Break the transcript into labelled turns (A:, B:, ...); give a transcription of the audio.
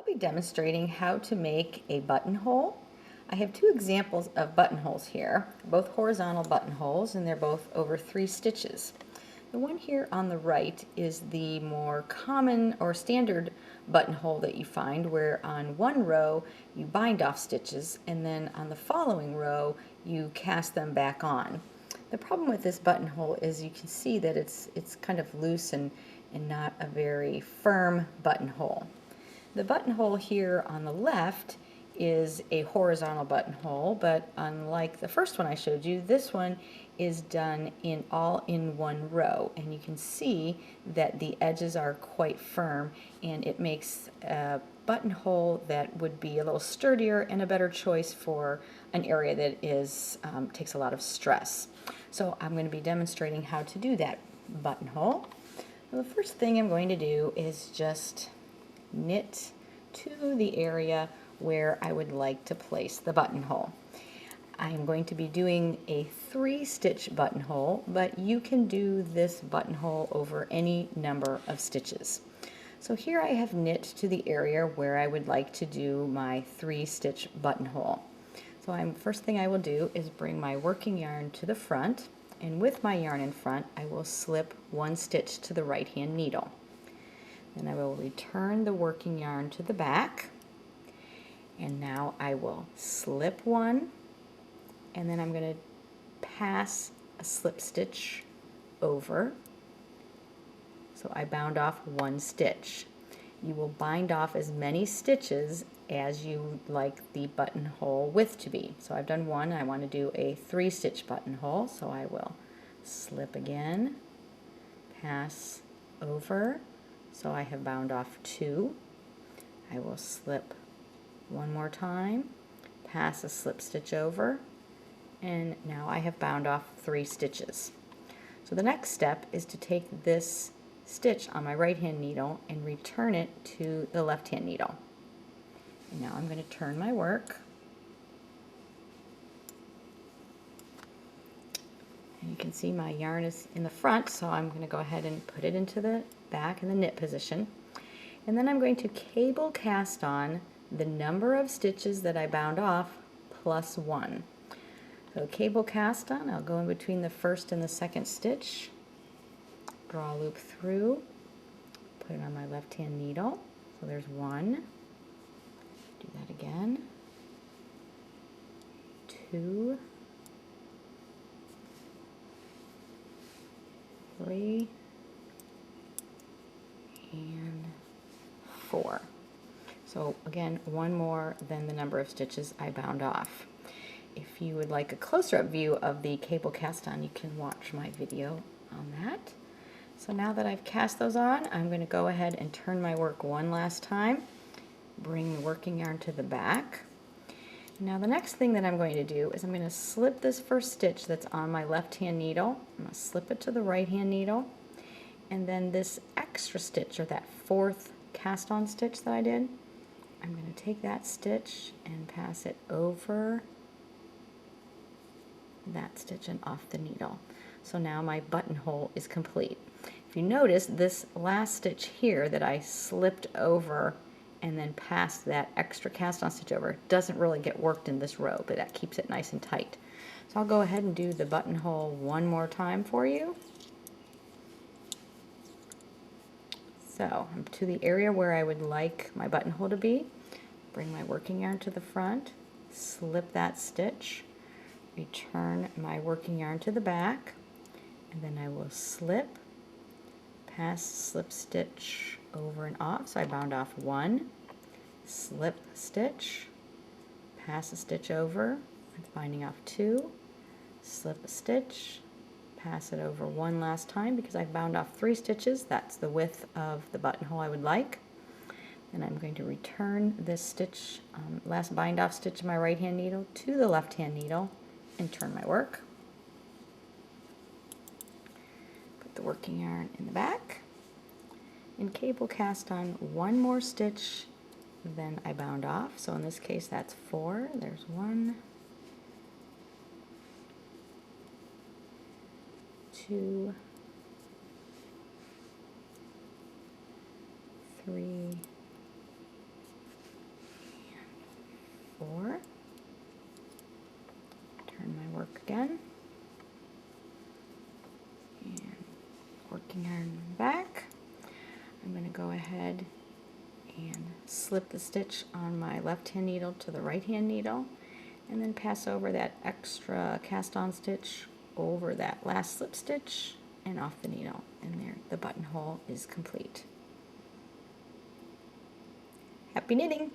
A: I'll be demonstrating how to make a buttonhole. I have two examples of buttonholes here, both horizontal buttonholes, and they're both over 3 stitches. The one here on the right is the more common or standard buttonhole that you find, where on one row you bind off stitches and then on the following row you cast them back on. The problem with this buttonhole is you can see that it's kind of loose and not a very firm buttonhole. The buttonhole here on the left is a horizontal buttonhole, but unlike the first one I showed you, this one is done all in one row, and you can see that the edges are quite firm, and it makes a buttonhole that would be a little sturdier and a better choice for an area that takes a lot of stress. So I'm going to be demonstrating how to do that buttonhole. Well, the first thing I'm going to do is just knit to the area where I would like to place the buttonhole. I am going to be doing a 3-stitch buttonhole, but you can do this buttonhole over any number of stitches. So here I have knit to the area where I would like to do my 3-stitch buttonhole. So first thing I will do is bring my working yarn to the front, and with my yarn in front I will slip 1 stitch to the right hand needle. Then I will return the working yarn to the back, and now I will slip 1, and then I'm going to pass a slip stitch over. So I bound off 1 stitch. You will bind off as many stitches as you like the buttonhole width to be. So I've done 1, I want to do a 3-stitch buttonhole, so I will slip again, pass over. So I have bound off 2. I will slip 1 more time, pass a slip stitch over, and now I have bound off 3 stitches. So the next step is to take this stitch on my right hand needle and return it to the left hand needle. And now I'm going to turn my work. And you can see my yarn is in the front, so I'm going to go ahead and put it into the back in the knit position. And then I'm going to cable cast on the number of stitches that I bound off plus 1. So cable cast on, I'll go in between the first and the second stitch, draw a loop through, put it on my left hand needle. So there's 1, do that again, 2, 3, and 4. So again, 1 more than the number of stitches I bound off. If you would like a closer-up view of the cable cast on, you can watch my video on that. So now that I've cast those on, I'm going to go ahead and turn my work one last time, bring the working yarn to the back. Now the next thing that I'm going to do is I'm going to slip this first stitch that's on my left hand needle. I'm going to slip it to the right hand needle, and then this extra stitch, or that 4th cast on stitch that I did, I'm going to take that stitch and pass it over that stitch and off the needle. So now my buttonhole is complete. If you notice, this last stitch here that I slipped over and then passed that extra cast on stitch over doesn't really get worked in this row, but that keeps it nice and tight. So I'll go ahead and do the buttonhole one more time for you. So I'm to the area where I would like my buttonhole to be. Bring my working yarn to the front, slip that stitch, return my working yarn to the back, and then I will slip, pass slip stitch over and off. So I bound off 1, slip stitch, pass a stitch over, it's binding off 2, slip a stitch, pass it over 1 last time because I bound off 3 stitches. That's the width of the buttonhole I would like. And I'm going to return this stitch, last bind off stitch of my right hand needle to the left hand needle and turn my work. Put the working yarn in the back and cable cast on 1 more stitch, then I bound off. So in this case that's 4. There's 1, 2, 3, ahead and slip the stitch on my left hand needle to the right hand needle, and then pass over that extra cast on stitch over that last slip stitch and off the needle, and there the buttonhole is complete. Happy knitting!